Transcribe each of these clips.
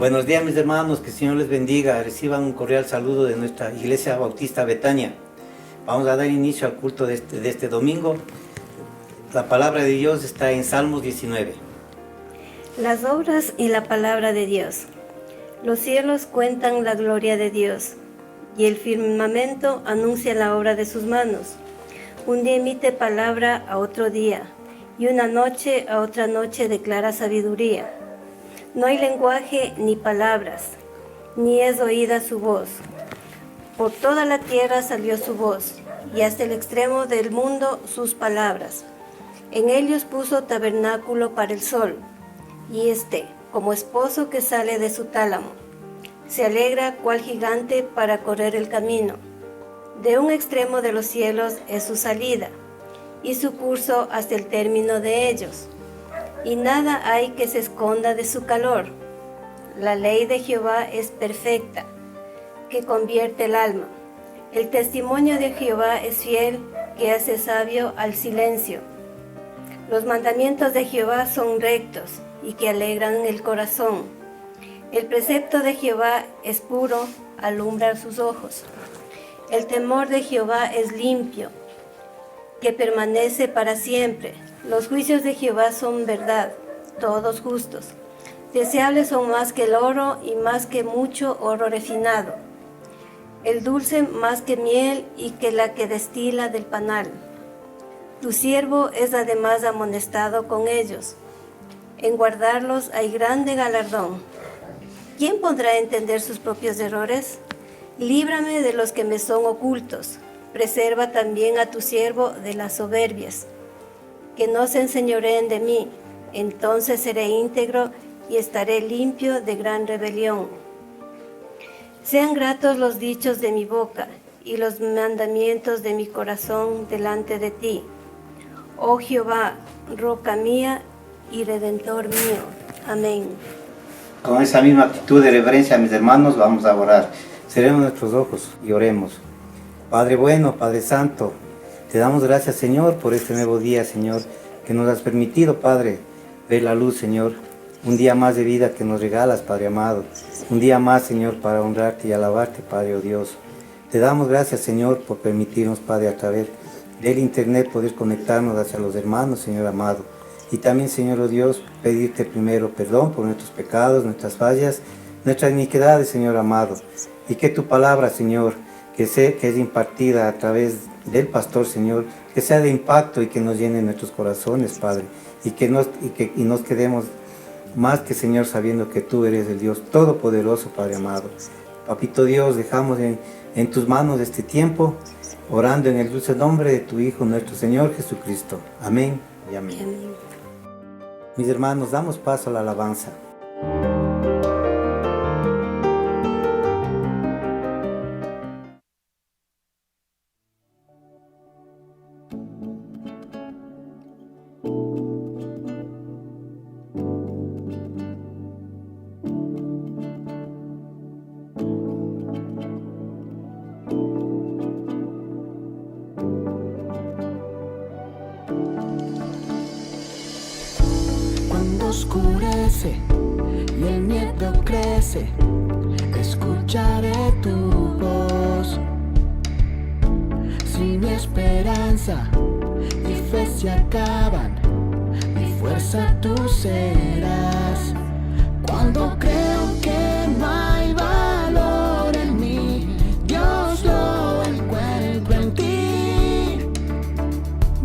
Buenos días, mis hermanos, que el Señor les bendiga. Reciban un cordial saludo de nuestra Iglesia Bautista Betania. Vamos a dar inicio al culto de este domingo. La palabra de Dios está en Salmos 19. Las obras y la palabra de Dios. Los cielos cuentan la gloria de Dios, y el firmamento anuncia la obra de sus manos. Un día emite palabra a otro día, y una noche a otra noche declara sabiduría. No hay lenguaje ni palabras, ni es oída su voz. Por toda la tierra salió su voz, y hasta el extremo del mundo sus palabras. En ellos puso tabernáculo para el sol, y como esposo que sale de su tálamo, se alegra cual gigante para correr el camino. De un extremo de los cielos es su salida, y su curso hasta el término de ellos. Y nada hay que se esconda de su calor. La ley de Jehová es perfecta, que convierte el alma. El testimonio de Jehová es fiel, que hace sabio al silencio. Los mandamientos de Jehová son rectos, y que alegran el corazón. El precepto de Jehová es puro, alumbra sus ojos. El temor de Jehová es limpio, que permanece para siempre. Los juicios de Jehová son verdad, todos justos. Deseables son más que el oro y más que mucho oro refinado. El dulce más que miel y que la que destila del panal. Tu siervo es además amonestado con ellos. En guardarlos hay grande galardón. ¿Quién podrá entender sus propios errores? Líbrame de los que me son ocultos. Preserva también a tu siervo de las soberbias. Que no se enseñoreen de mí, entonces seré íntegro y estaré limpio de gran rebelión. Sean gratos los dichos de mi boca y los mandamientos de mi corazón delante de ti. Oh Jehová, roca mía y redentor mío. Amén. Con esa misma actitud de reverencia, mis hermanos, vamos a orar. Cerremos nuestros ojos y oremos. Padre bueno, Padre Santo, te damos gracias, Señor, por este nuevo día, Señor, que nos has permitido, Padre, ver la luz, Señor. Un día más de vida que nos regalas, Padre amado. Un día más, Señor, para honrarte y alabarte, Padre, oh Dios. Te damos gracias, Señor, por permitirnos, Padre, a través del internet poder conectarnos hacia los hermanos, Señor amado. Y también, Señor, oh Dios, pedirte primero perdón por nuestros pecados, nuestras fallas, nuestras iniquidades, Señor amado. Y que tu palabra, Señor, que es impartida a través del pastor, Señor, que sea de impacto y que nos llene nuestros corazones, Padre, y nos quedemos más que, Señor, sabiendo que tú eres el Dios Todopoderoso, Padre amado. Papito Dios, dejamos en tus manos este tiempo, orando en el dulce nombre de tu Hijo, nuestro Señor Jesucristo. Amén y amén. Amén. Mis hermanos, damos paso a la alabanza. Oscurece y el miedo crece, escucharé tu voz. Si mi esperanza y fe se acaban, mi fuerza tú serás. Cuando creo que no hay valor en mí, Dios lo encuentro en ti.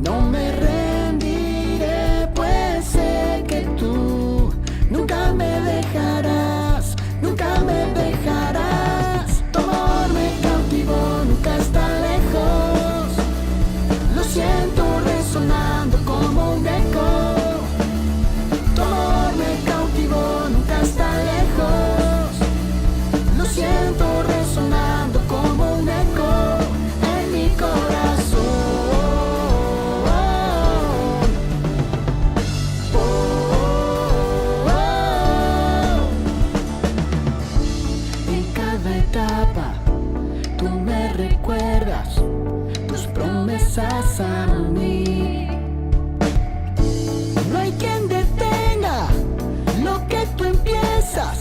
No me rendiré, pues sé que tú nunca me dejarás, nunca me dejarás. Tu amor me cautivó, nunca está lejos. Lo siento resonando como un eco. Tu amor me cautivó, nunca está lejos. Lo siento resonando como un eco en mi corazón. En cada etapa tú me recuerdas tus promesas a mí. No hay quien detenga lo que tú empiezas.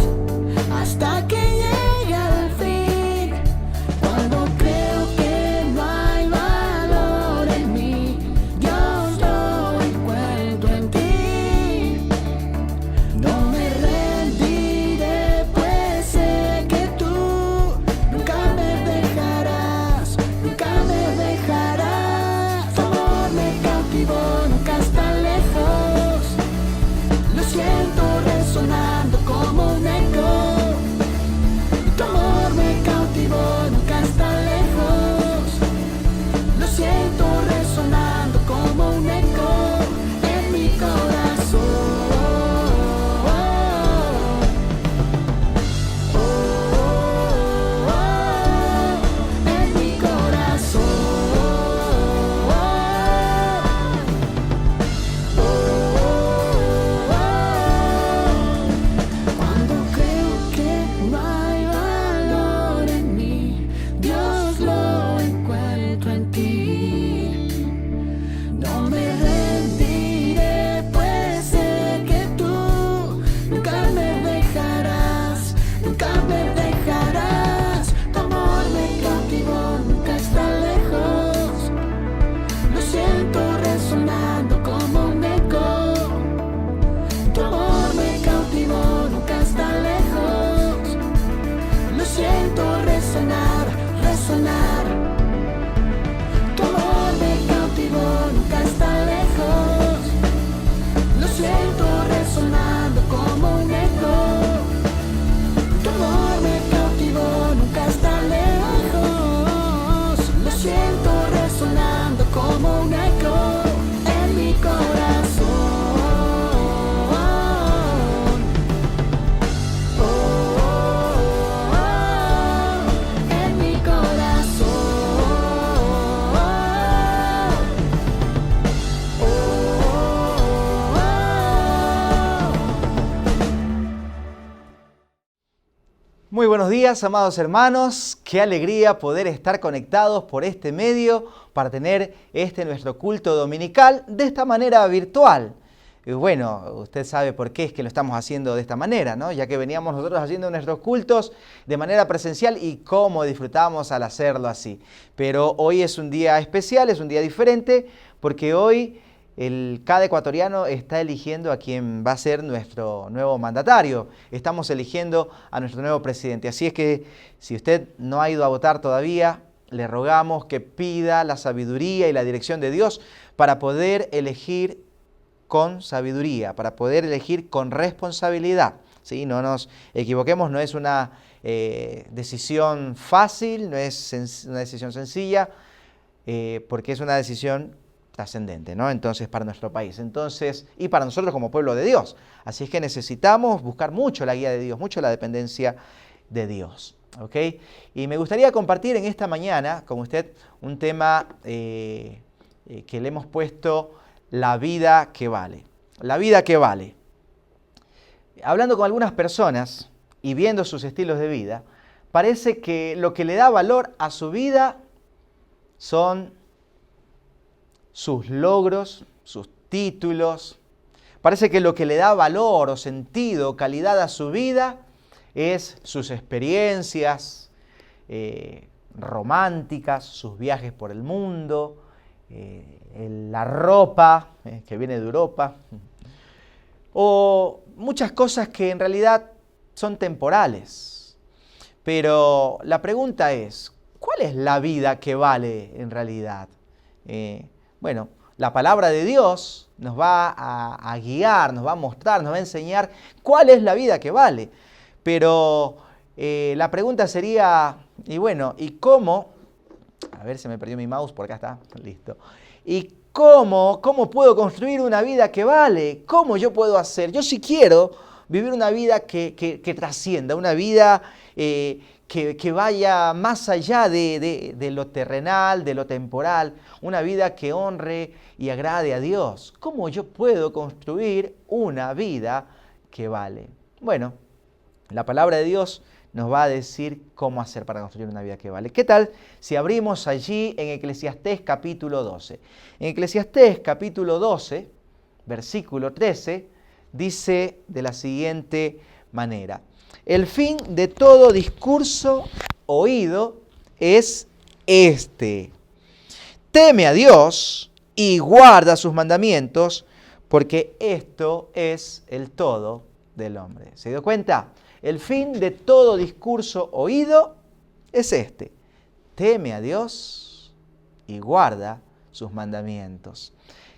Muy buenos días, amados hermanos. Qué alegría poder estar conectados por este medio para tener nuestro culto dominical de esta manera virtual. Y bueno, usted sabe por qué es que lo estamos haciendo de esta manera, ¿no? Ya que veníamos nosotros haciendo nuestros cultos de manera presencial y cómo disfrutamos al hacerlo así. Pero hoy es un día especial, es un día diferente, porque hoy cada ecuatoriano está eligiendo a quien va a ser nuestro nuevo mandatario. Estamos eligiendo a nuestro nuevo presidente. Así es que si usted no ha ido a votar todavía, le rogamos que pida la sabiduría y la dirección de Dios para poder elegir con sabiduría, para poder elegir con responsabilidad. ¿Sí? No nos equivoquemos, no es una decisión fácil, no es una decisión sencilla, porque es una decisión trascendente, ¿no? Entonces, para nuestro país, y para nosotros como pueblo de Dios. Así es que necesitamos buscar mucho la guía de Dios, mucho la dependencia de Dios, ¿ok? Y me gustaría compartir en esta mañana con usted un tema que le hemos puesto: la vida que vale. La vida que vale. Hablando con algunas personas y viendo sus estilos de vida, parece que lo que le da valor a su vida son sus logros, sus títulos. Parece que lo que le da valor o sentido, calidad a su vida es sus experiencias románticas, sus viajes por el mundo, la ropa que viene de Europa, o muchas cosas que en realidad son temporales. Pero la pregunta es, ¿cuál es la vida que vale en realidad? Bueno, la palabra de Dios nos va a guiar, nos va a mostrar, nos va a enseñar cuál es la vida que vale. Pero la pregunta sería, ¿y cómo? A ver, se me perdió mi mouse, por acá está, listo. ¿Y cómo puedo construir una vida que vale? ¿Cómo yo puedo hacer? Yo sí quiero vivir una vida que trascienda, una vida que vaya más allá de lo terrenal, de lo temporal, una vida que honre y agrade a Dios. ¿Cómo yo puedo construir una vida que vale? Bueno, la palabra de Dios nos va a decir cómo hacer para construir una vida que vale. ¿Qué tal si abrimos allí en Eclesiastés capítulo 12? En Eclesiastés capítulo 12, versículo 13, dice de la siguiente manera: el fin de todo discurso oído es este: teme a Dios y guarda sus mandamientos, porque esto es el todo del hombre. ¿Se dio cuenta? El fin de todo discurso oído es este: teme a Dios y guarda sus mandamientos.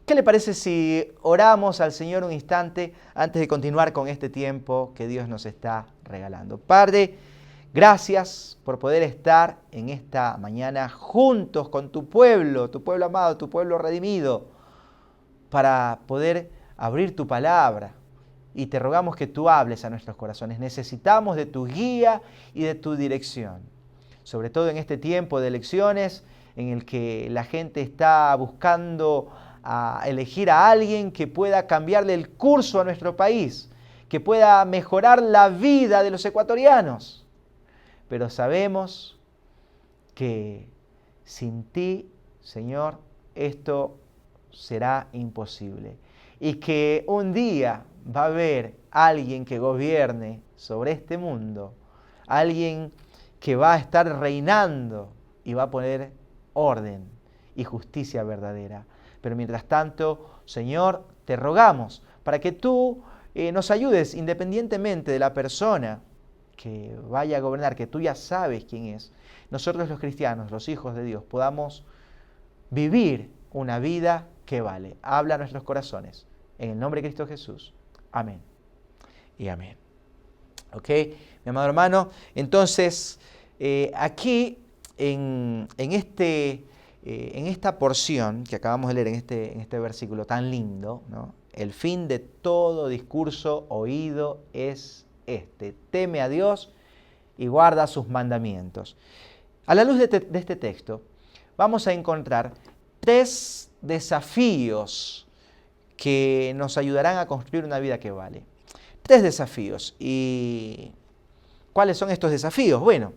¿Qué le parece si oramos al Señor un instante antes de continuar con este tiempo que Dios nos está regalando? Padre, gracias por poder estar en esta mañana juntos con tu pueblo amado, tu pueblo redimido, para poder abrir tu palabra. Y te rogamos que tú hables a nuestros corazones. Necesitamos de tu guía y de tu dirección. Sobre todo en este tiempo de elecciones en el que la gente está buscando a elegir a alguien que pueda cambiarle el curso a nuestro país, que pueda mejorar la vida de los ecuatorianos. Pero sabemos que sin ti, Señor, esto será imposible. Y que un día va a haber alguien que gobierne sobre este mundo, alguien que va a estar reinando y va a poner orden y justicia verdadera. Pero mientras tanto, Señor, te rogamos para que tú nos ayudes, independientemente de la persona que vaya a gobernar, que tú ya sabes quién es. Nosotros los cristianos, los hijos de Dios, podamos vivir una vida que vale. Habla a nuestros corazones. En el nombre de Cristo Jesús. Amén y amén. ¿Ok? Mi amado hermano, entonces aquí en esta porción que acabamos de leer, en este versículo tan lindo, ¿no? El fin de todo discurso oído es este: teme a Dios y guarda sus mandamientos. A la luz de este texto vamos a encontrar 3 desafíos que nos ayudarán a construir una vida que vale. 3 desafíos. Y ¿Cuáles son estos desafíos? Bueno,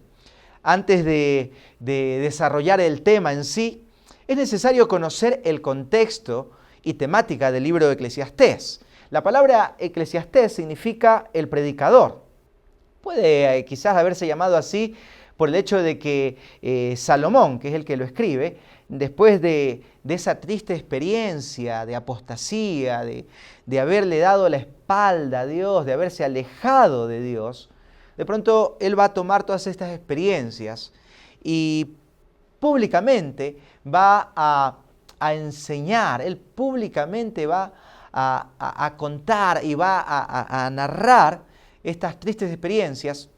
antes de desarrollar el tema en sí, es necesario conocer el contexto y temática del libro de Eclesiastés. La palabra Eclesiastés significa el predicador. Puede quizás haberse llamado así por el hecho de que Salomón, que es el que lo escribe, después de esa triste experiencia de apostasía, de haberle dado la espalda a Dios, de haberse alejado de Dios, de pronto él va a tomar todas estas experiencias y públicamente va a enseñar, él públicamente va a contar y va a narrar estas tristes experiencias,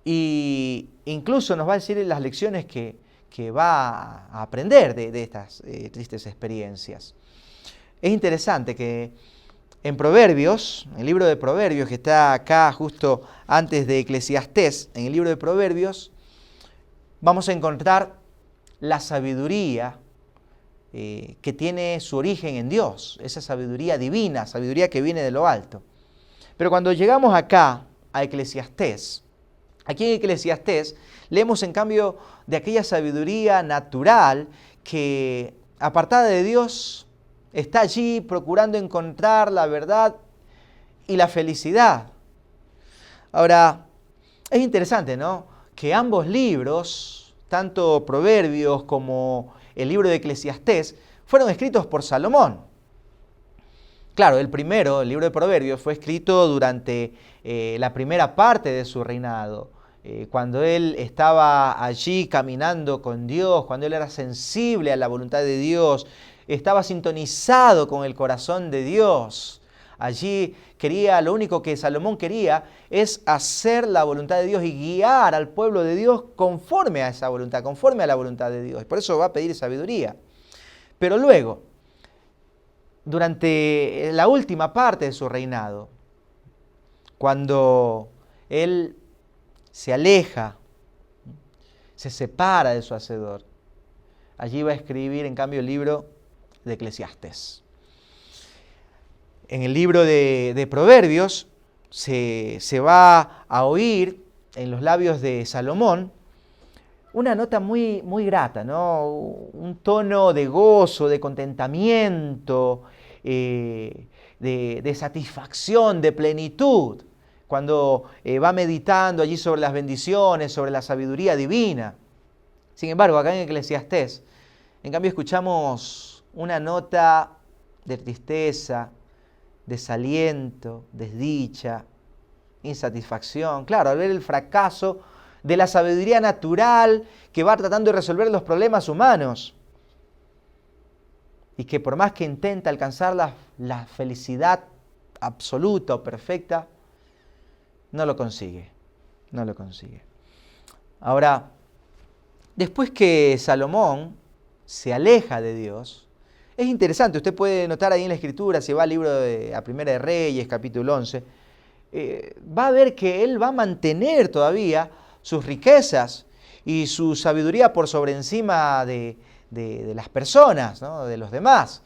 y incluso nos va a decir las lecciones que va a aprender de estas tristes experiencias. Es interesante que en Proverbios, en el libro de Proverbios, que está acá justo antes de Eclesiastés, en el libro de Proverbios, vamos a encontrar la sabiduría que tiene su origen en Dios, esa sabiduría divina, sabiduría que viene de lo alto. Pero cuando llegamos acá a Eclesiastés, aquí en Eclesiastés leemos en cambio de aquella sabiduría natural que, apartada de Dios, está allí procurando encontrar la verdad y la felicidad. Ahora, es interesante, ¿no?, que ambos libros, tanto Proverbios como el libro de Eclesiastés, fueron escritos por Salomón. Claro, el primero, el libro de Proverbios, fue escrito durante la primera parte de su reinado, cuando él estaba allí caminando con Dios, cuando él era sensible a la voluntad de Dios, estaba sintonizado con el corazón de Dios. Allí lo único que Salomón quería es hacer la voluntad de Dios y guiar al pueblo de Dios conforme a esa voluntad, conforme a la voluntad de Dios. Por eso va a pedir sabiduría. Pero luego, durante la última parte de su reinado, cuando él se aleja, se separa de su Hacedor, allí va a escribir en cambio el libro de Eclesiastés. En el libro de Proverbios se va a oír en los labios de Salomón una nota muy, muy grata, ¿no? Un tono de gozo, de contentamiento, de satisfacción, de plenitud, cuando va meditando allí sobre las bendiciones, sobre la sabiduría divina. Sin embargo, acá en Eclesiastés, en cambio escuchamos una nota de tristeza, desaliento, desdicha, insatisfacción. Claro, al ver el fracaso de la sabiduría natural que va tratando de resolver los problemas humanos y que por más que intenta alcanzar la felicidad absoluta o perfecta, no lo consigue, no lo consigue. Ahora, después que Salomón se aleja de Dios, es interesante, usted puede notar ahí en la Escritura, si va al libro a Primera de Reyes, capítulo 11, va a ver que él va a mantener todavía sus riquezas y su sabiduría por sobre encima de las personas, ¿no?, de los demás.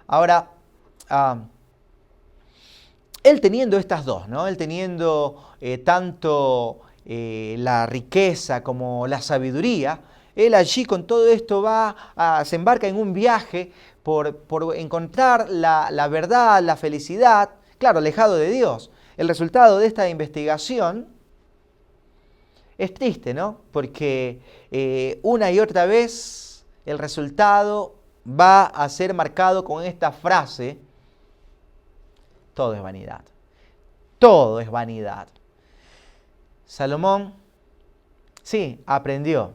Ahora, él teniendo estas dos, ¿no?, él teniendo tanto la riqueza como la sabiduría, él allí con todo esto se embarca en un viaje por encontrar la verdad, la felicidad, claro, alejado de Dios. El resultado de esta investigación es triste, ¿no? Porque una y otra vez el resultado va a ser marcado con esta frase: todo es vanidad. Todo es vanidad. Salomón, sí, aprendió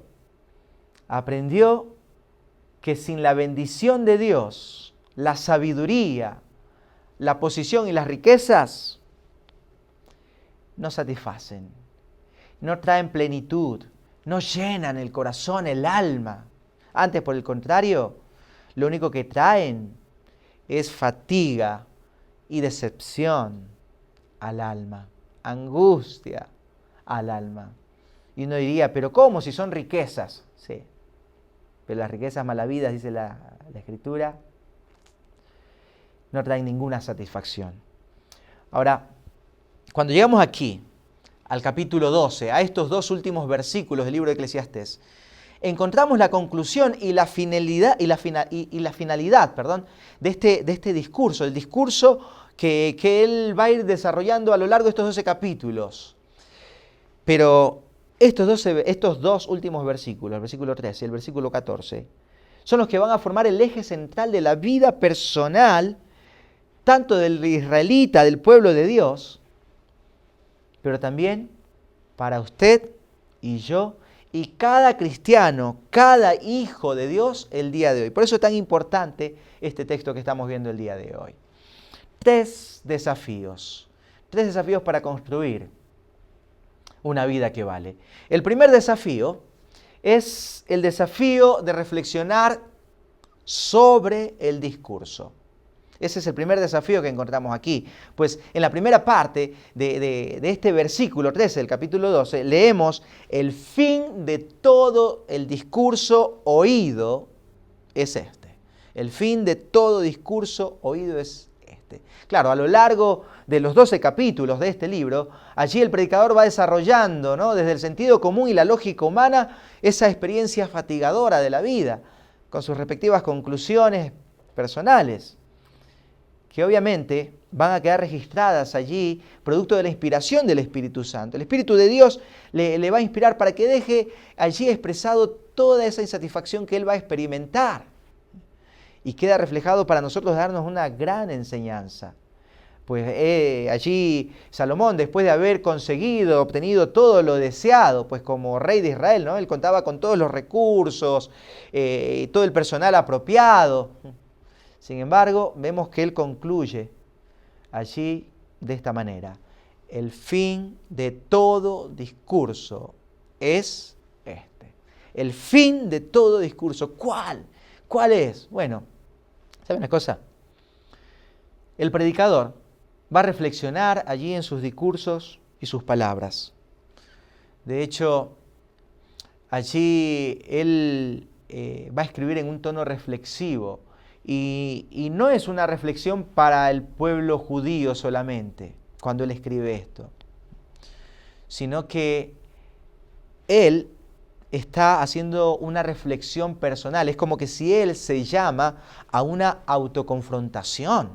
que sin la bendición de Dios, la sabiduría, la posición y las riquezas no satisfacen, no traen plenitud, no llenan el corazón, el alma. Antes, por el contrario, lo único que traen es fatiga y decepción al alma, angustia al alma. Y uno diría, ¿pero cómo si son riquezas? Sí, pero las riquezas malavidas, dice la Escritura, no traen ninguna satisfacción. Ahora, cuando llegamos aquí, al capítulo 12, a estos dos últimos versículos del libro de Eclesiastés, encontramos la conclusión y la finalidad, de este discurso, el discurso que él va a ir desarrollando a lo largo de estos 12 capítulos. Pero estos dos últimos versículos, el versículo 13 y el versículo 14, son los que van a formar el eje central de la vida personal, tanto del israelita, del pueblo de Dios, pero también para usted y yo, y cada cristiano, cada hijo de Dios el día de hoy. Por eso es tan importante este texto que estamos viendo el día de hoy. Tres desafíos para construir una vida que vale. El primer desafío es el desafío de reflexionar sobre el discurso. Ese es el primer desafío que encontramos aquí. Pues en la primera parte de este versículo 13 del capítulo 12, leemos: el fin de todo el discurso oído es este. El fin de todo discurso oído es este. Claro, a lo largo de los 12 capítulos de este libro, allí el predicador va desarrollando, ¿no?, desde el sentido común y la lógica humana, esa experiencia fatigadora de la vida, con sus respectivas conclusiones personales, que obviamente van a quedar registradas allí, producto de la inspiración del Espíritu Santo. El Espíritu de Dios le va a inspirar para que deje allí expresado toda esa insatisfacción que él va a experimentar. Y queda reflejado para nosotros darnos una gran enseñanza. Pues allí Salomón, después de haber obtenido todo lo deseado, pues como rey de Israel, ¿no?, él contaba con todos los recursos, todo el personal apropiado. Sin embargo, vemos que él concluye allí de esta manera: el fin de todo discurso es este. El fin de todo discurso. ¿Cuál? ¿Cuál es? Bueno, ¿sabe una cosa? El predicador va a reflexionar allí en sus discursos y sus palabras. De hecho, allí él va a escribir en un tono reflexivo. Y no es una reflexión para el pueblo judío solamente, cuando él escribe esto, sino que él está haciendo una reflexión personal. Es como que si él se llama a una autoconfrontación.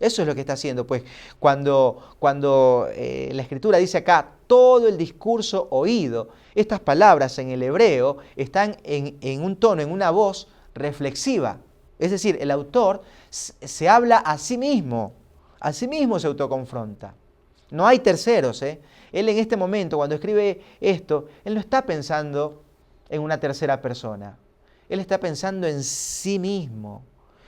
Eso es lo que está haciendo. Pues cuando la Escritura dice acá, todo el discurso oído, estas palabras en el hebreo están en un tono, en una voz reflexiva. Es decir, el autor se habla a sí mismo se autoconfronta. No hay terceros. Él en este momento, cuando escribe esto, él no está pensando en una tercera persona. Él está pensando en sí mismo.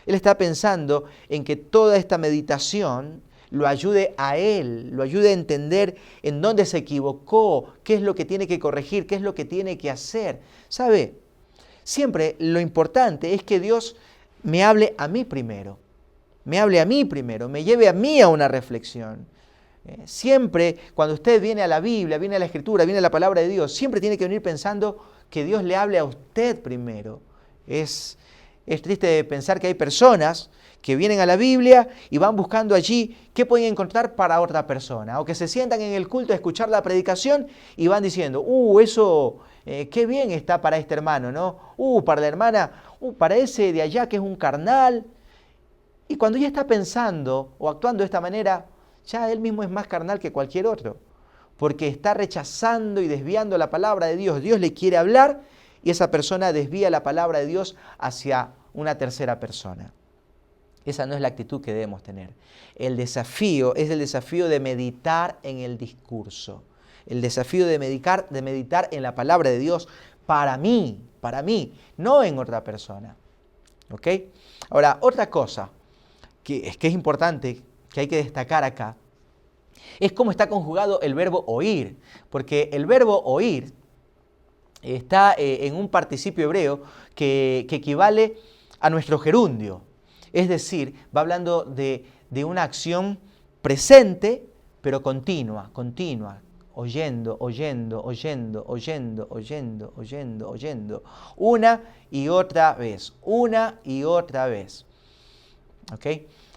Él está pensando en que toda esta meditación lo ayude a él, lo ayude a entender en dónde se equivocó, qué es lo que tiene que corregir, qué es lo que tiene que hacer. ¿Sabe? Siempre lo importante es que Dios me hable a mí primero, me lleve a mí a una reflexión. Siempre cuando usted viene a la Biblia, viene a la Escritura, viene a la palabra de Dios, siempre tiene que venir pensando que Dios le hable a usted primero. Es triste pensar que hay personas que vienen a la Biblia y van buscando allí qué pueden encontrar para otra persona, o que se sientan en el culto a escuchar la predicación y van diciendo, eso, qué bien está para este hermano, ¿no? Para la hermana, para ese de allá que es un carnal. Y cuando ya está pensando o actuando de esta manera, ya él mismo es más carnal que cualquier otro, porque está rechazando y desviando la palabra de Dios. Dios le quiere hablar y esa persona desvía la palabra de Dios hacia una tercera persona. Esa no es la actitud que debemos tener. El desafío es el desafío de meditar en el discurso. El desafío de meditar en la palabra de Dios para mí, no en otra persona. ¿Ok? Ahora, otra cosa que es importante, que hay que destacar acá, es cómo está conjugado el verbo oír. Porque el verbo oír está en un participio hebreo que equivale a nuestro gerundio. Es decir, va hablando de una acción presente, pero continua. Oyendo. Una y otra vez. ¿Ok?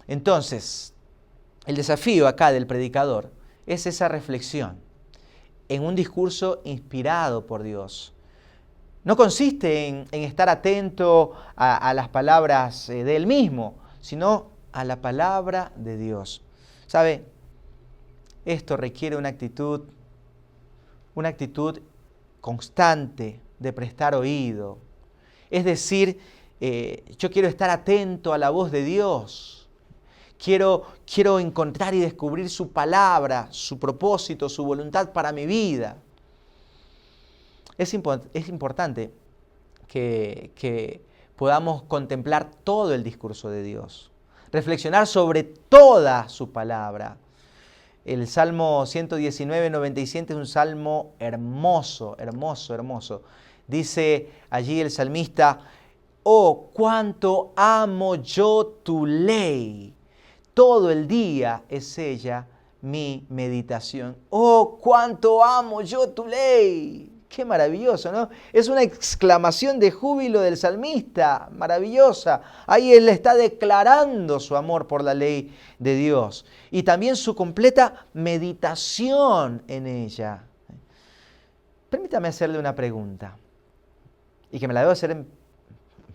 Entonces, el desafío acá del predicador es esa reflexión. en un discurso inspirado por Dios. No consiste en estar atento a las palabras de Él mismo, sino a la palabra de Dios. ¿Sabe? Esto requiere una actitud constante de prestar oído. Es decir, yo quiero estar atento a la voz de Dios. Quiero encontrar y descubrir su palabra, su propósito, su voluntad para mi vida. Es importante que podamos contemplar todo el discurso de Dios, reflexionar sobre toda su palabra. El Salmo 119, 97 es un salmo hermoso, hermoso, hermoso. Dice allí el salmista: oh, cuánto amo yo tu ley. Todo el día es ella mi meditación. Oh, cuánto amo yo tu ley. Qué maravilloso, ¿no? Es una exclamación de júbilo del salmista, maravillosa. Ahí él está declarando su amor por la ley de Dios y también su completa meditación en ella. Permítame hacerle una pregunta, y que me la debo hacer en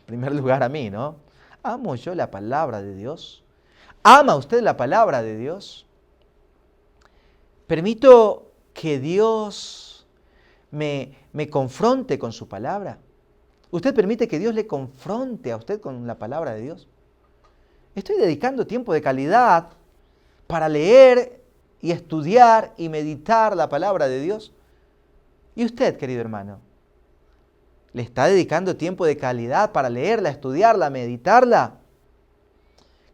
primer lugar a mí, ¿no? ¿Amo yo la palabra de Dios? ¿Ama usted la palabra de Dios? ¿Permito que Dios me confronte con su palabra? ¿Usted permite que Dios le confronte a usted con la palabra de Dios? ¿Estoy dedicando tiempo de calidad para leer y estudiar y meditar la palabra de Dios? ¿Y usted, querido hermano? ¿Le está dedicando tiempo de calidad para leerla, estudiarla, meditarla?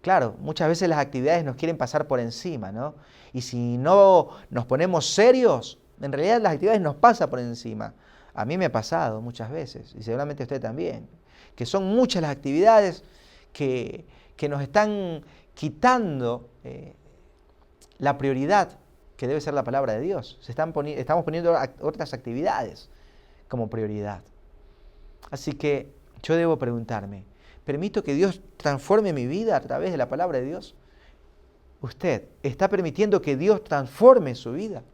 Claro, muchas veces las actividades nos quieren pasar por encima, ¿no? Y si no nos ponemos serios, en realidad las actividades nos pasan por encima. A mí me ha pasado muchas veces, y seguramente usted también, que son muchas las actividades que nos están quitando la prioridad que debe ser la palabra de Dios. Estamos poniendo otras actividades como prioridad. Así que yo debo preguntarme, ¿permito que Dios transforme mi vida a través de la palabra de Dios? ¿Usted está permitiendo que Dios transforme su vida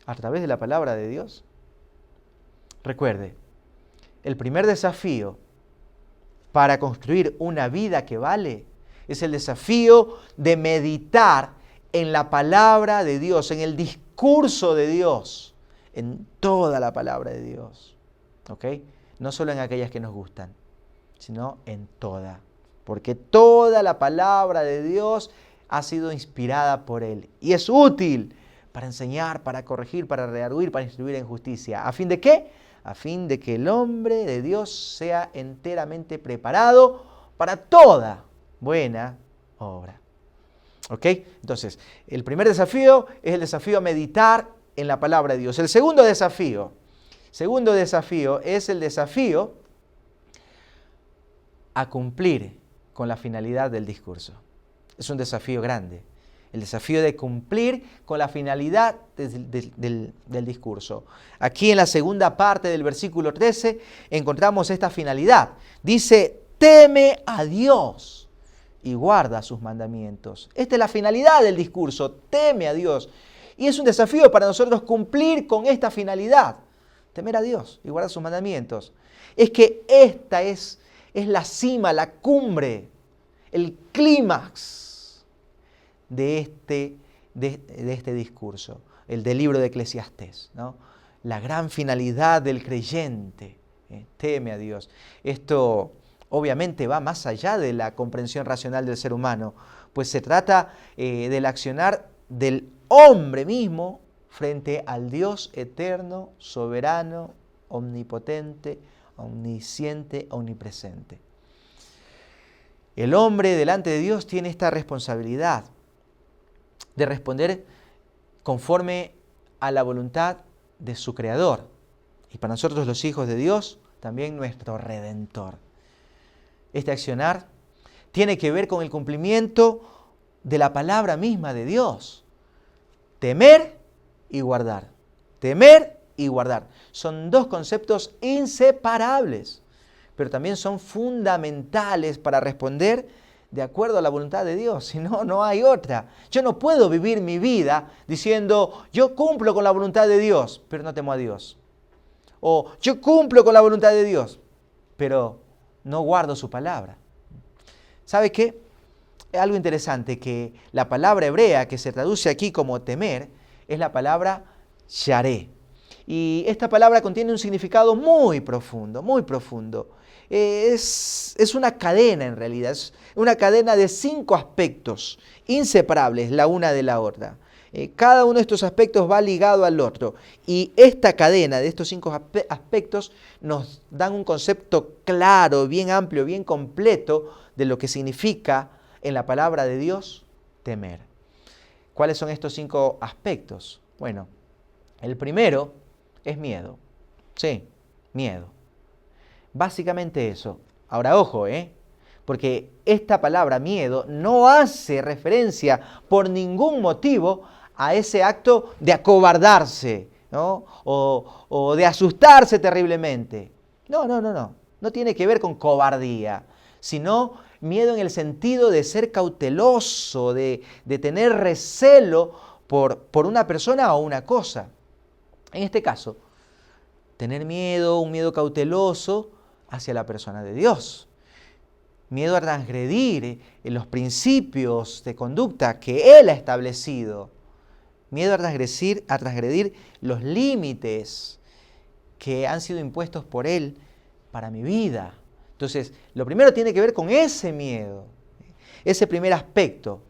a través de la palabra de Dios? Recuerde, el primer desafío para construir una vida que vale es el desafío de meditar en la palabra de Dios, en el discurso de Dios, en toda la palabra de Dios. ¿Ok? No solo en aquellas que nos gustan, sino en toda. Porque toda la palabra de Dios ha sido inspirada por Él y es útil para enseñar, para corregir, para redarguir, para instruir en justicia. ¿A fin de qué? A fin de que el hombre de Dios sea enteramente preparado para toda buena obra. ¿Ok? Entonces, el primer desafío es el desafío a meditar en la palabra de Dios. El segundo desafío es el desafío a cumplir con la finalidad del discurso. Es un desafío grande. El desafío de cumplir con la finalidad del discurso. Aquí en la segunda parte del versículo 13 encontramos esta finalidad. Dice, teme a Dios y guarda sus mandamientos. Esta es la finalidad del discurso, teme a Dios. Y es un desafío para nosotros cumplir con esta finalidad. Temer a Dios y guardar sus mandamientos. Es que esta es la cima, la cumbre, el clímax de este discurso, el del libro de Eclesiastés, ¿no? La gran finalidad del creyente, teme a Dios. Esto obviamente va más allá de la comprensión racional del ser humano, pues se trata del accionar del hombre mismo frente al Dios eterno, soberano, omnipotente, omnisciente, omnipresente. El hombre delante de Dios tiene esta responsabilidad de responder conforme a la voluntad de su Creador. Y para nosotros los hijos de Dios, también nuestro Redentor. Este accionar tiene que ver con el cumplimiento de la palabra misma de Dios. Temer y guardar. Temer y guardar. Son dos conceptos inseparables, pero también son fundamentales para responder de acuerdo a la voluntad de Dios, si no, no hay otra. Yo no puedo vivir mi vida diciendo, yo cumplo con la voluntad de Dios, pero no temo a Dios. O yo cumplo con la voluntad de Dios, pero no guardo su palabra. ¿Sabe qué? Es algo interesante que la palabra hebrea que se traduce aquí como temer es la palabra yaré. Y esta palabra contiene un significado muy profundo, muy profundo. Es una cadena en realidad, es una cadena de 5 aspectos inseparables la una de la otra. Cada uno de estos aspectos va ligado al otro. Y esta cadena de estos 5 aspectos nos dan un concepto claro, bien amplio, bien completo de lo que significa en la palabra de Dios temer. ¿Cuáles son estos 5 aspectos? Bueno, el primero es miedo. Sí, miedo. Básicamente eso. Ahora, ojo, porque esta palabra miedo no hace referencia por ningún motivo a ese acto de acobardarse, ¿no? O de asustarse terriblemente. No. No tiene que ver con cobardía, sino miedo en el sentido de ser cauteloso, de tener recelo por una persona o una cosa. En este caso, tener miedo, un miedo cauteloso hacia la persona de Dios. Miedo a transgredir los principios de conducta que Él ha establecido. Miedo a transgredir los límites que han sido impuestos por Él para mi vida. Entonces, lo primero tiene que ver con ese miedo, ese primer aspecto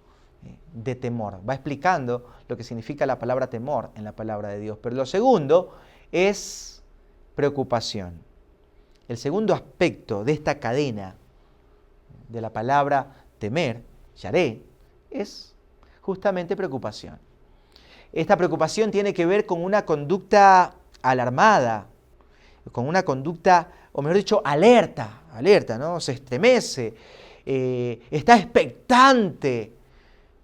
de temor. Va explicando lo que significa la palabra temor en la palabra de Dios. Pero lo segundo es preocupación. El segundo aspecto de esta cadena de la palabra temer, yaré, es justamente preocupación. Esta preocupación tiene que ver con una conducta alarmada, con una conducta, o mejor dicho, alerta, ¿no? Se estremece, está expectante.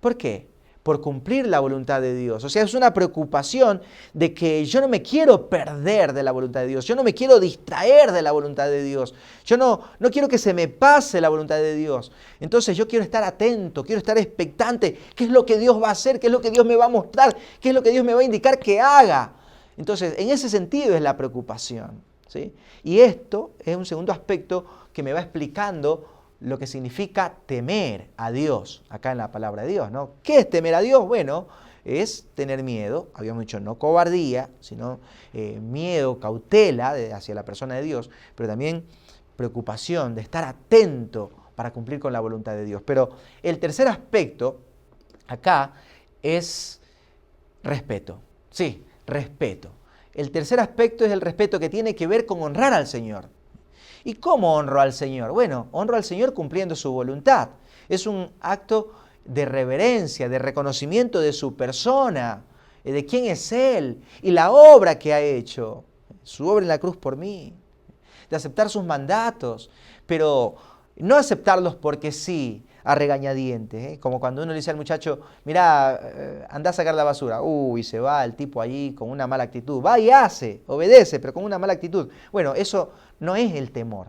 ¿Por qué? Por cumplir la voluntad de Dios. O sea, es una preocupación de que yo no me quiero perder de la voluntad de Dios. Yo no me quiero distraer de la voluntad de Dios. Yo no quiero que se me pase la voluntad de Dios. Entonces yo quiero estar atento, quiero estar expectante. ¿Qué es lo que Dios va a hacer? ¿Qué es lo que Dios me va a mostrar? ¿Qué es lo que Dios me va a indicar que haga? Entonces, en ese sentido es la preocupación, ¿sí? Y esto es un segundo aspecto que me va explicando lo que significa temer a Dios, acá en la palabra de Dios, ¿no? ¿Qué es temer a Dios? Bueno, es tener miedo, habíamos dicho no cobardía, sino miedo, cautela hacia la persona de Dios, pero también preocupación de estar atento para cumplir con la voluntad de Dios. Pero el tercer aspecto acá es respeto, sí, respeto. El tercer aspecto es el respeto que tiene que ver con honrar al Señor. ¿Y cómo honro al Señor? Bueno, honro al Señor cumpliendo su voluntad. Es un acto de reverencia, de reconocimiento de su persona, de quién es Él y la obra que ha hecho, su obra en la cruz por mí, de aceptar sus mandatos, pero no aceptarlos porque sí, a regañadientes, como cuando uno le dice al muchacho, mira, anda a sacar la basura, y se va el tipo allí con una mala actitud, va y hace, obedece, pero con una mala actitud. Bueno, eso no es el temor.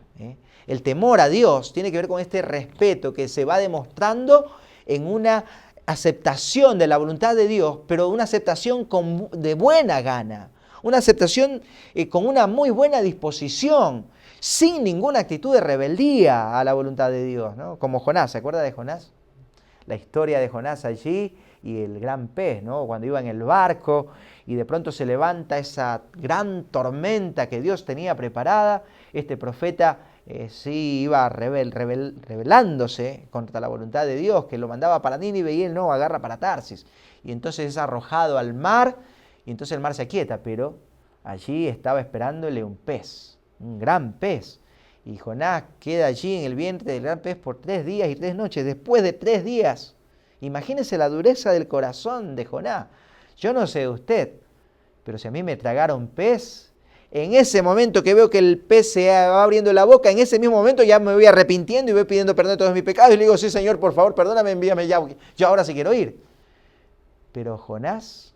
El temor a Dios tiene que ver con este respeto que se va demostrando en una aceptación de la voluntad de Dios, pero una aceptación de buena gana, una aceptación con una muy buena disposición, sin ninguna actitud de rebeldía a la voluntad de Dios, ¿no? Como Jonás, ¿se acuerda de Jonás? La historia de Jonás allí y el gran pez, ¿no? Cuando iba en el barco y de pronto se levanta esa gran tormenta que Dios tenía preparada, este profeta sí iba rebelándose contra la voluntad de Dios, que lo mandaba para Nínive y él no, agarra para Tarsis. Y entonces es arrojado al mar y entonces el mar se aquieta, pero allí estaba esperándole un pez, un gran pez. Y Jonás queda allí en el vientre del gran pez por 3 días y 3 noches. Después de 3 días, imagínese la dureza del corazón de Jonás. Yo no sé usted, pero si a mí me tragaron pez, en ese momento que veo que el pez se va abriendo la boca, en ese mismo momento ya me voy arrepintiendo y voy pidiendo perdón de todos mis pecados. Y le digo, sí, Señor, por favor, perdóname, envíame ya. Yo ahora sí quiero ir. Pero Jonás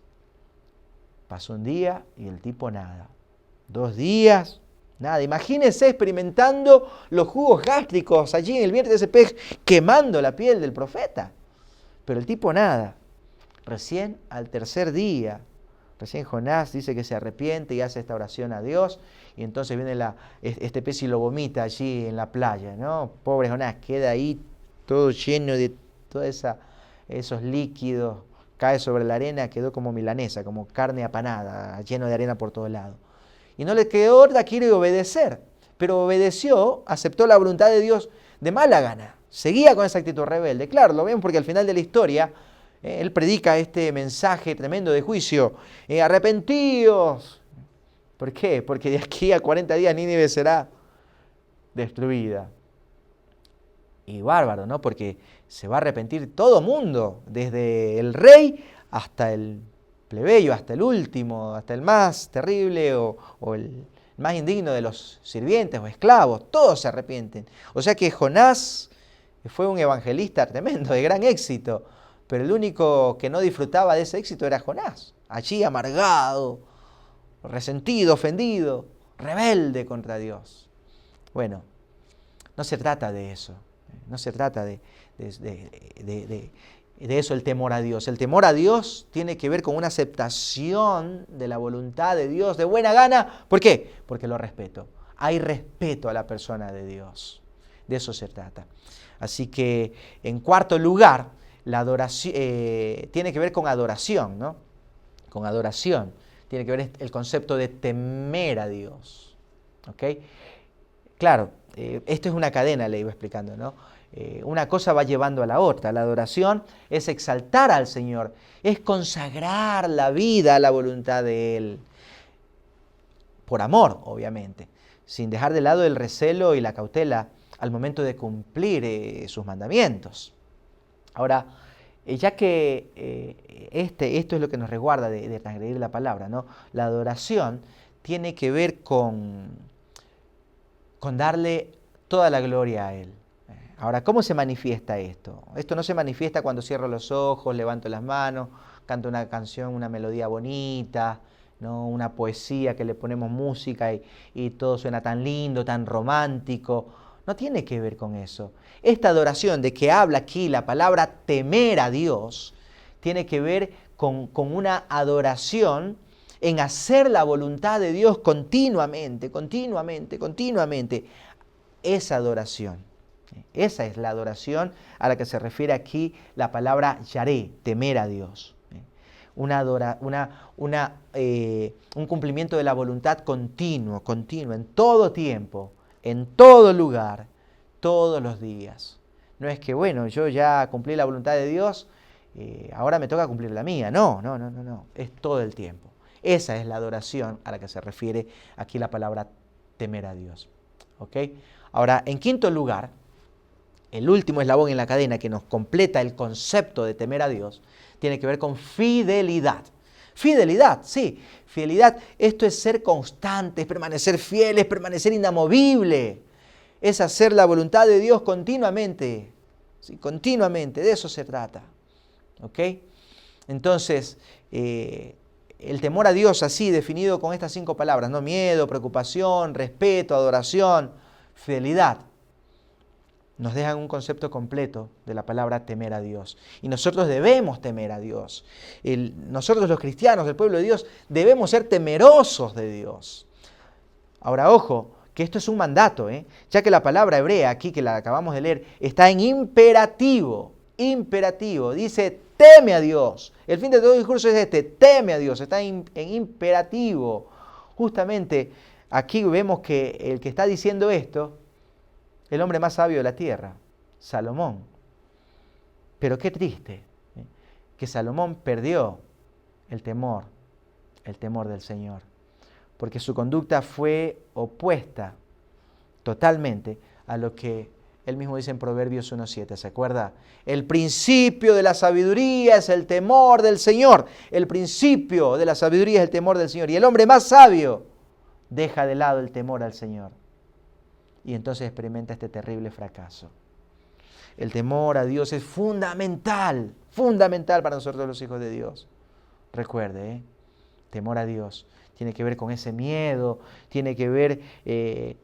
pasó un día y el tipo nada. 2 días, Nada. Imagínense experimentando los jugos gástricos allí en el vientre de ese pez, quemando la piel del profeta. Pero el tipo nada. Recién al tercer día, recién Jonás dice que se arrepiente y hace esta oración a Dios. Y entonces viene este pez y lo vomita allí en la playa, ¿no? Pobre Jonás, queda ahí todo lleno de todos esos líquidos. Cae sobre la arena, quedó como milanesa, como carne apanada, lleno de arena por todos lados. Y no le quedó otra que ir y obedecer. Pero obedeció, aceptó la voluntad de Dios de mala gana. Seguía con esa actitud rebelde. Claro, lo ven porque al final de la historia, él predica este mensaje tremendo de juicio. Arrepentíos. ¿Por qué? Porque de aquí a 40 días Nínive será destruida. Y bárbaro, ¿no? Porque se va a arrepentir todo mundo, desde el rey hasta el plebeyo, hasta el último, hasta el más terrible o el más indigno de los sirvientes o esclavos. Todos se arrepienten. O sea que Jonás fue un evangelista tremendo, de gran éxito, pero el único que no disfrutaba de ese éxito era Jonás. Allí amargado, resentido, ofendido, rebelde contra Dios. Bueno, no se trata de eso. No se trata de eso el temor a Dios. El temor a Dios tiene que ver con una aceptación de la voluntad de Dios de buena gana. ¿Por qué? Porque lo respeto. Hay respeto a la persona de Dios. De eso se trata. Así que, en cuarto lugar, la adoración tiene que ver con adoración, ¿no? Con adoración. Tiene que ver el concepto de temer a Dios. ¿Ok? Claro, esto es una cadena, le iba explicando, ¿no? Una cosa va llevando a la otra. La adoración es exaltar al Señor, es consagrar la vida a la voluntad de Él. Por amor, obviamente, sin dejar de lado el recelo y la cautela al momento de cumplir sus mandamientos. Ahora, ya que esto es lo que nos resguarda de transgredir la palabra, ¿no? La adoración tiene que ver con darle toda la gloria a Él. Ahora, ¿cómo se manifiesta esto? Esto no se manifiesta cuando cierro los ojos, levanto las manos, canto una canción, una melodía bonita, ¿no? Una poesía que le ponemos música y todo suena tan lindo, tan romántico. No tiene que ver con eso. Esta adoración de que habla aquí la palabra temer a Dios tiene que ver con una adoración en hacer la voluntad de Dios continuamente. Esa adoración. Esa es la adoración a la que se refiere aquí la palabra yaré, temer a Dios. Un cumplimiento de la voluntad continuo, en todo tiempo, en todo lugar, todos los días. No es que, bueno, yo ya cumplí la voluntad de Dios, ahora me toca cumplir la mía. No. Es todo el tiempo. Esa es la adoración a la que se refiere aquí la palabra temer a Dios. ¿Ok? Ahora, en quinto lugar, el último eslabón en la cadena que nos completa el concepto de temer a Dios, tiene que ver con fidelidad. Fidelidad, sí, fidelidad. Esto es ser constante, es permanecer fiel, es permanecer inamovible. Es hacer la voluntad de Dios continuamente. ¿Sí? Continuamente, de eso se trata. ¿Ok? Entonces, el temor a Dios así definido con estas 5 palabras, ¿no? Miedo, preocupación, respeto, adoración, fidelidad, nos dejan un concepto completo de la palabra temer a Dios. Y nosotros debemos temer a Dios. Nosotros los cristianos del pueblo de Dios debemos ser temerosos de Dios. Ahora, ojo, que esto es un mandato, ya que la palabra hebrea aquí que la acabamos de leer está en imperativo. Imperativo, dice teme a Dios. El fin de todo el discurso es teme a Dios, está en imperativo. Justamente aquí vemos que el que está diciendo esto, el hombre más sabio de la tierra, Salomón. Pero qué triste, que Salomón perdió el temor del Señor, porque su conducta fue opuesta totalmente a lo que él mismo dice en Proverbios 1:7, ¿se acuerda? El principio de la sabiduría es el temor del Señor. El principio de la sabiduría es el temor del Señor. Y el hombre más sabio deja de lado el temor al Señor. Y entonces experimenta este terrible fracaso. El temor a Dios es fundamental para nosotros los hijos de Dios. Recuerde, temor a Dios tiene que ver con ese miedo, tiene que ver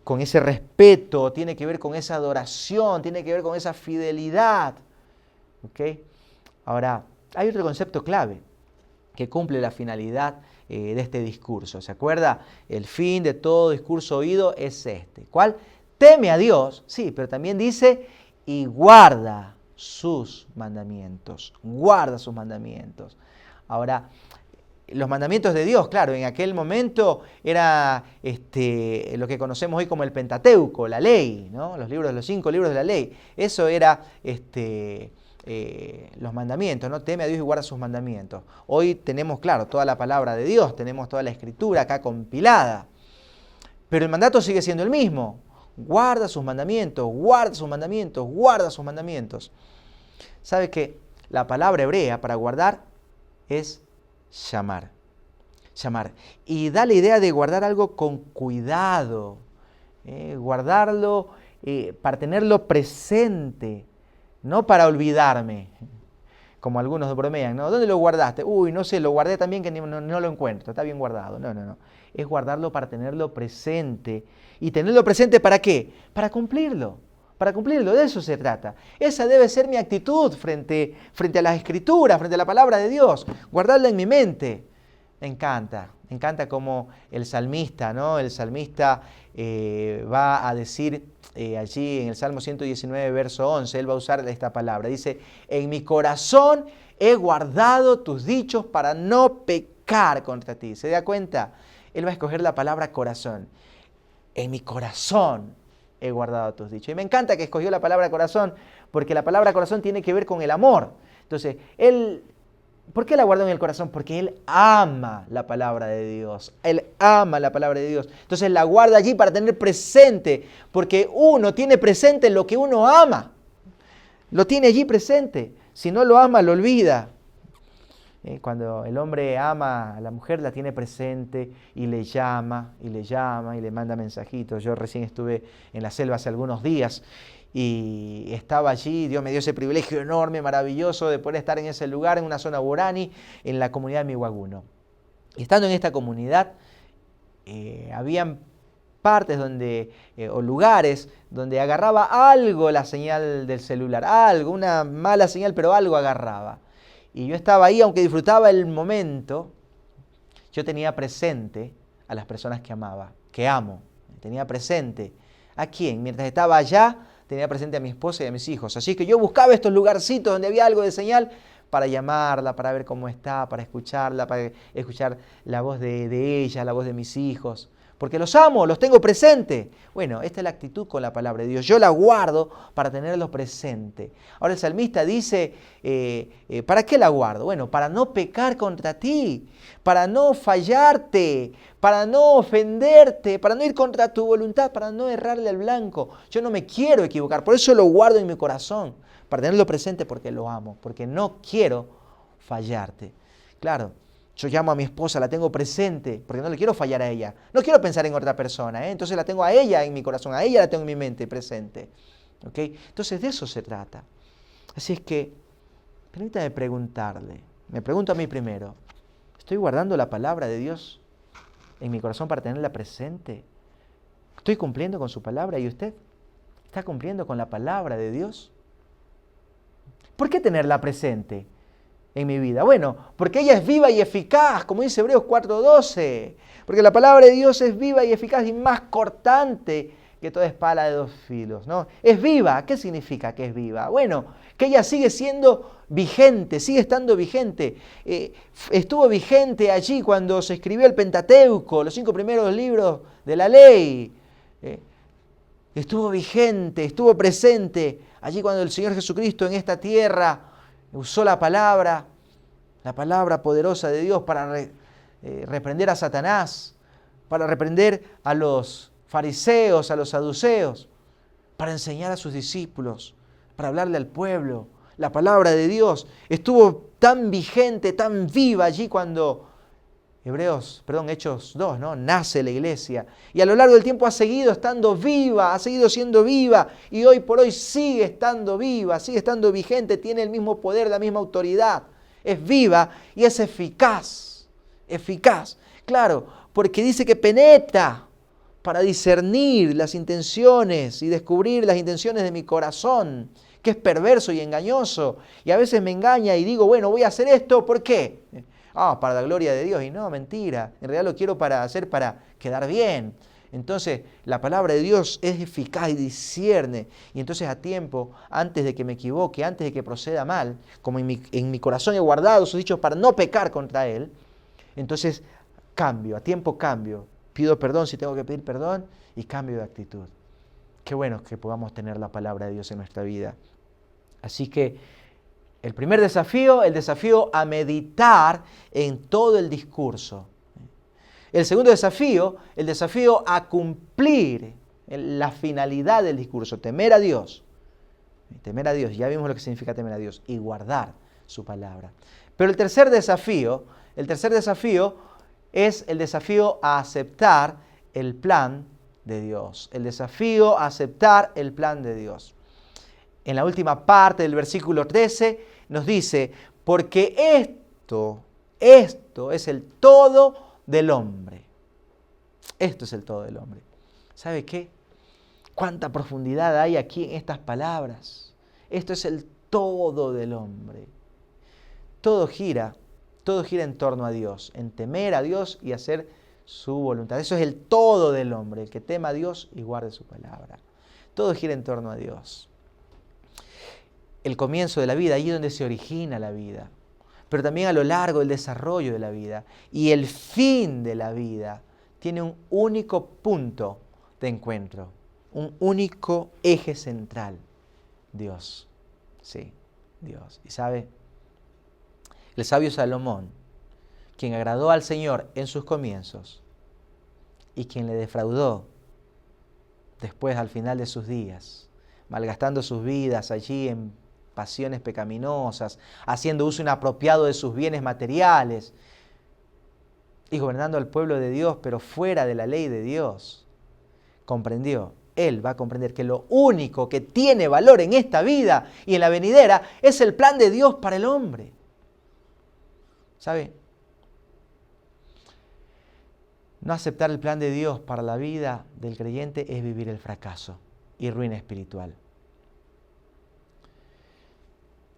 con ese respeto, tiene que ver con esa adoración, tiene que ver con esa fidelidad. ¿Ok? Ahora, hay otro concepto clave que cumple la finalidad de este discurso. ¿Se acuerda? El fin de todo discurso oído es este. ¿Cuál? Teme a Dios, sí, pero también dice, y guarda sus mandamientos. Guarda sus mandamientos. Ahora, los mandamientos de Dios, claro, en aquel momento era lo que conocemos hoy como el Pentateuco, la ley, ¿no? Los 5 libros de la ley. Eso era los mandamientos, ¿no? Teme a Dios y guarda sus mandamientos. Hoy tenemos, claro, toda la palabra de Dios, tenemos toda la escritura acá compilada. Pero el mandato sigue siendo el mismo. Guarda sus mandamientos, guarda sus mandamientos, guarda sus mandamientos. ¿Sabe que la palabra hebrea para guardar es llamar? Llamar. Y da la idea de guardar algo con cuidado. Guardarlo para tenerlo presente, no para olvidarme, como algunos bromean, ¿no? ¿Dónde lo guardaste? Uy, no sé, lo guardé también que no lo encuentro, está bien guardado. No. Es guardarlo para tenerlo presente. ¿Y tenerlo presente para qué? Para cumplirlo, de eso se trata. Esa debe ser mi actitud frente a las Escrituras, frente a la palabra de Dios, guardarla en mi mente. Me encanta como el salmista, ¿no? El salmista va a decir allí en el Salmo 119, verso 11, él va a usar esta palabra. Dice, en mi corazón he guardado tus dichos para no pecar contra ti. ¿Se da cuenta? Él va a escoger la palabra corazón. En mi corazón he guardado tus dichos. Y me encanta que escogió la palabra corazón, porque la palabra corazón tiene que ver con el amor. Entonces, ¿por qué la guardó en el corazón? Porque él ama la palabra de Dios. Él ama la palabra de Dios. Entonces la guarda allí para tener presente, porque uno tiene presente lo que uno ama. Lo tiene allí presente. Si no lo ama, lo olvida. Cuando el hombre ama a la mujer, la tiene presente y le llama, y le manda mensajitos. Yo recién estuve en la selva hace algunos días y estaba allí, Dios me dio ese privilegio enorme, maravilloso de poder estar en ese lugar, en una zona guarani, en la comunidad de Miwaguno. Y estando en esta comunidad, habían partes o lugares donde agarraba algo la señal del celular, algo, una mala señal, pero algo agarraba. Y yo estaba ahí, aunque disfrutaba el momento, yo tenía presente a las personas que amaba, que amo. Tenía presente. ¿A quién? Mientras estaba allá, tenía presente a mi esposa y a mis hijos. Así que yo buscaba estos lugarcitos donde había algo de señal para llamarla, para ver cómo está, para escucharla, para escuchar la voz de ella, la voz de mis hijos. Porque los amo, los tengo presente. Bueno, esta es la actitud con la palabra de Dios. Yo la guardo para tenerlos presente. Ahora el salmista dice, ¿para qué la guardo? Bueno, para no pecar contra ti, para no fallarte, para no ofenderte, para no ir contra tu voluntad, para no errarle al blanco. Yo no me quiero equivocar, por eso lo guardo en mi corazón, para tenerlo presente porque lo amo, porque no quiero fallarte. Claro. Yo llamo a mi esposa, la tengo presente, porque no le quiero fallar a ella. No quiero pensar en otra persona, entonces la tengo a ella en mi corazón, a ella la tengo en mi mente presente. ¿Okay? Entonces de eso se trata. Así es que, permítame preguntarle, me pregunto a mí primero, ¿estoy guardando la palabra de Dios en mi corazón para tenerla presente? ¿Estoy cumpliendo con su palabra? ¿Y usted? ¿Está cumpliendo con la palabra de Dios? ¿Por qué tenerla presente en mi vida? Bueno, porque ella es viva y eficaz, como dice Hebreos 4:12. Porque la palabra de Dios es viva y eficaz y más cortante que toda espada de 2 filos, ¿no? Es viva. ¿Qué significa que es viva? Bueno, que ella sigue siendo vigente, sigue estando vigente. Estuvo vigente allí cuando se escribió el Pentateuco, los 5 primeros libros de la ley. Estuvo vigente, estuvo presente allí cuando el Señor Jesucristo en esta tierra usó la palabra poderosa de Dios para reprender a Satanás, para reprender a los fariseos, a los saduceos, para enseñar a sus discípulos, para hablarle al pueblo. La palabra de Dios estuvo tan vigente, tan viva allí cuando Hechos 2, ¿no? Nace la iglesia. Y a lo largo del tiempo ha seguido estando viva, ha seguido siendo viva. Y hoy por hoy sigue estando viva, sigue estando vigente, tiene el mismo poder, la misma autoridad. Es viva y es eficaz. Eficaz. Claro, porque dice que penetra para discernir las intenciones y descubrir las intenciones de mi corazón, que es perverso y engañoso. Y a veces me engaña y digo, bueno, voy a hacer esto, ¿por qué? Para la gloria de Dios. Y no, mentira. En realidad lo quiero hacer para quedar bien. Entonces, la palabra de Dios es eficaz y discierne. Y entonces a tiempo, antes de que me equivoque, antes de que proceda mal, como en mi corazón he guardado sus dichos para no pecar contra Él, entonces cambio, a tiempo cambio. Pido perdón si tengo que pedir perdón y cambio de actitud. Qué bueno que podamos tener la palabra de Dios en nuestra vida. Así que el primer desafío, el desafío a meditar en todo el discurso. El segundo desafío, el desafío a cumplir la finalidad del discurso, temer a Dios. Temer a Dios, ya vimos lo que significa temer a Dios, y guardar su palabra. Pero el tercer desafío es el desafío a aceptar el plan de Dios. El desafío a aceptar el plan de Dios. En la última parte del versículo 13 nos dice, porque esto es el todo del hombre. Esto es el todo del hombre. ¿Sabe qué? Cuánta profundidad hay aquí en estas palabras. Esto es el todo del hombre. Todo gira en torno a Dios, en temer a Dios y hacer su voluntad. Eso es el todo del hombre, el que tema a Dios y guarde su palabra. Todo gira en torno a Dios. El comienzo de la vida, allí donde se origina la vida, pero también a lo largo del desarrollo de la vida. Y el fin de la vida tiene un único punto de encuentro, un único eje central. Dios. Sí, Dios. Y sabe, el sabio Salomón, quien agradó al Señor en sus comienzos y quien le defraudó después al final de sus días, malgastando sus vidas allí en pasiones pecaminosas, haciendo uso inapropiado de sus bienes materiales y gobernando al pueblo de Dios, pero fuera de la ley de Dios, comprendió, él va a comprender que lo único que tiene valor en esta vida y en la venidera es el plan de Dios para el hombre. ¿Sabe? No aceptar el plan de Dios para la vida del creyente es vivir el fracaso y ruina espiritual.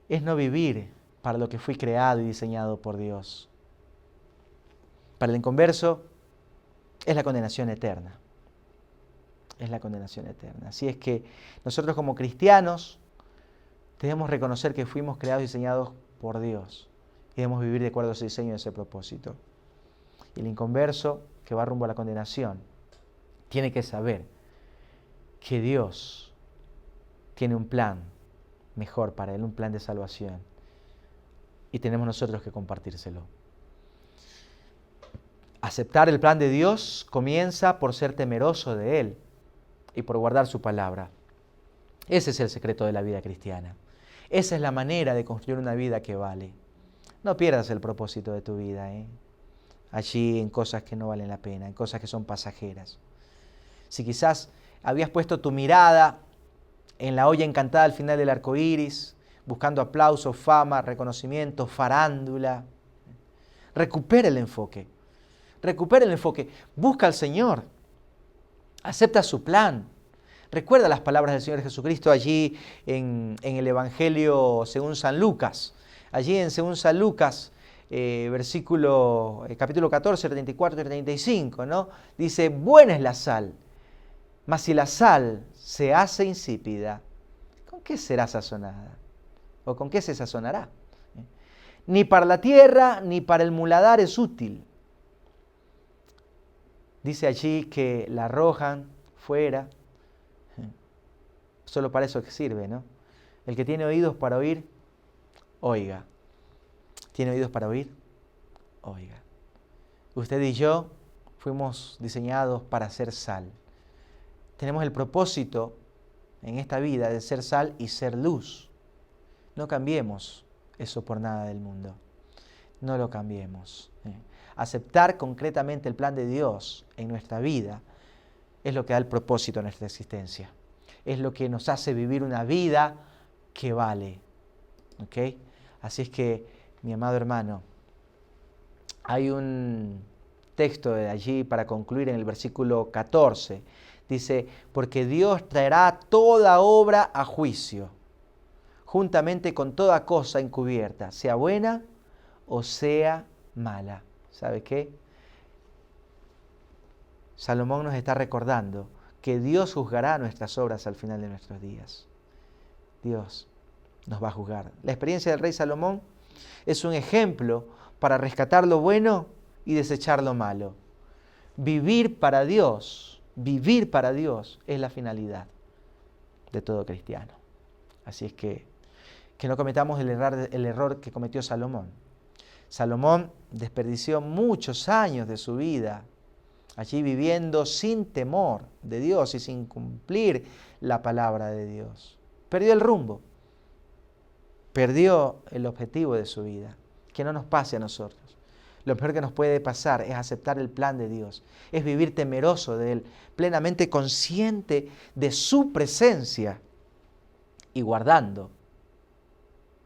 Es no vivir para lo que fui creado y diseñado por Dios. Para el inconverso es la condenación eterna. Es la condenación eterna. Así es que nosotros como cristianos debemos reconocer que fuimos creados y diseñados por Dios. Y debemos vivir de acuerdo a ese diseño y a ese propósito. Y el inconverso que va rumbo a la condenación tiene que saber que Dios tiene un plan mejor para él, un plan de salvación. Y tenemos nosotros que compartírselo. Aceptar el plan de Dios comienza por ser temeroso de Él y por guardar su palabra. Ese es el secreto de la vida cristiana. Esa es la manera de construir una vida que vale. No pierdas el propósito de tu vida, allí en cosas que no valen la pena, en cosas que son pasajeras. Si quizás habías puesto tu mirada en la olla encantada al final del arco iris, buscando aplausos, fama, reconocimiento, farándula, recupera el enfoque. Recupera el enfoque. Busca al Señor. Acepta su plan. Recuerda las palabras del Señor Jesucristo allí en el Evangelio según San Lucas. Allí en según San Lucas, capítulo 14, 34 y 35, ¿no? Dice, buena es la sal, mas si la sal se hace insípida, ¿con qué será sazonada? ¿O con qué se sazonará? Ni para la tierra, ni para el muladar es útil. Dice allí que la arrojan fuera. Solo para eso que sirve, ¿no? El que tiene oídos para oír, oiga. ¿Tiene oídos para oír? Oiga. Usted y yo fuimos diseñados para ser sal. Tenemos el propósito en esta vida de ser sal y ser luz. No cambiemos eso por nada del mundo. No lo cambiemos. Aceptar concretamente el plan de Dios en nuestra vida es lo que da el propósito a nuestra existencia. Es lo que nos hace vivir una vida que vale. ¿Ok? Así es que, mi amado hermano, hay un texto de allí para concluir en el versículo 14. Dice, porque Dios traerá toda obra a juicio, juntamente con toda cosa encubierta, sea buena o sea mala. ¿Sabe qué? Salomón nos está recordando que Dios juzgará nuestras obras al final de nuestros días. Dios nos va a juzgar. La experiencia del rey Salomón es un ejemplo para rescatar lo bueno y desechar lo malo. Vivir para Dios es la finalidad de todo cristiano. Así es que no cometamos el error que cometió Salomón. Salomón desperdició muchos años de su vida allí viviendo sin temor de Dios y sin cumplir la palabra de Dios. Perdió el rumbo, perdió el objetivo de su vida. Que no nos pase a nosotros. Lo peor que nos puede pasar es aceptar el plan de Dios, es vivir temeroso de Él, plenamente consciente de su presencia y guardando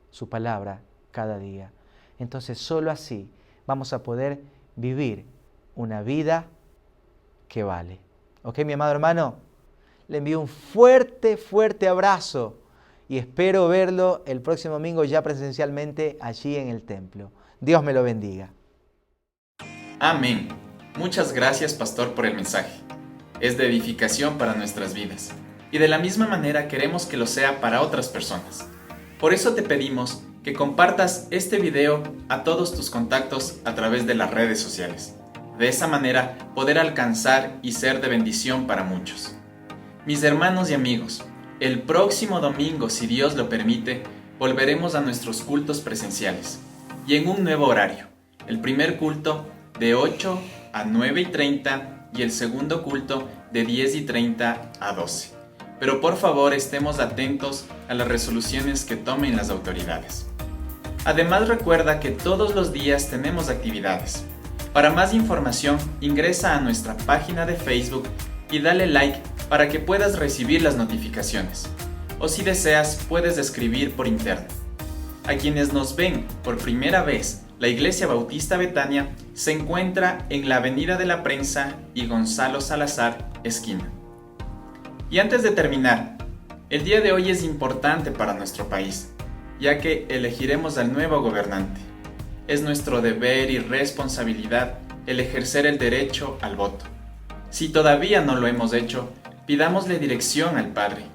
su palabra cada día. Entonces solo así vamos a poder vivir una vida que vale. ¿Ok, mi amado hermano? Le envío un fuerte abrazo y espero verlo el próximo domingo ya presencialmente allí en el templo. Dios me lo bendiga. Amén. Muchas gracias, pastor, por el mensaje. Es de edificación para nuestras vidas. Y de la misma manera queremos que lo sea para otras personas. Por eso te pedimos que compartas este video a todos tus contactos a través de las redes sociales. De esa manera poder alcanzar y ser de bendición para muchos. Mis hermanos y amigos, el próximo domingo, si Dios lo permite, volveremos a nuestros cultos presenciales y en un nuevo horario. El primer culto de 8 a 9:30 y el segundo culto de 10:30 a 12. Pero por favor estemos atentos a las resoluciones que tomen las autoridades. Además recuerda que todos los días tenemos actividades. Para más información ingresa a nuestra página de Facebook y dale like para que puedas recibir las notificaciones. O si deseas puedes escribir por interno. A quienes nos ven por primera vez, la Iglesia Bautista Betania se encuentra en la Avenida de la Prensa y Gonzalo Salazar, esquina. Y antes de terminar, el día de hoy es importante para nuestro país, ya que elegiremos al nuevo gobernante. Es nuestro deber y responsabilidad el ejercer el derecho al voto. Si todavía no lo hemos hecho, pidámosle dirección al Padre,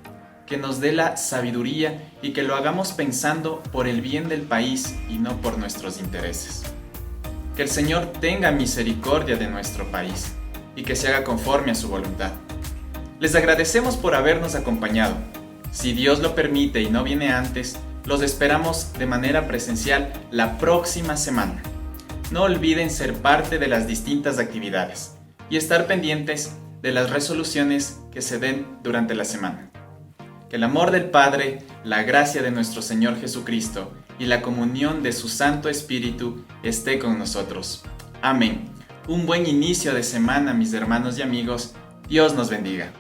que nos dé la sabiduría y que lo hagamos pensando por el bien del país y no por nuestros intereses. Que el Señor tenga misericordia de nuestro país y que se haga conforme a su voluntad. Les agradecemos por habernos acompañado. Si Dios lo permite y no viene antes, los esperamos de manera presencial la próxima semana. No olviden ser parte de las distintas actividades y estar pendientes de las resoluciones que se den durante la semana. Que el amor del Padre, la gracia de nuestro Señor Jesucristo y la comunión de su Santo Espíritu esté con nosotros. Amén. Un buen inicio de semana, mis hermanos y amigos. Dios nos bendiga.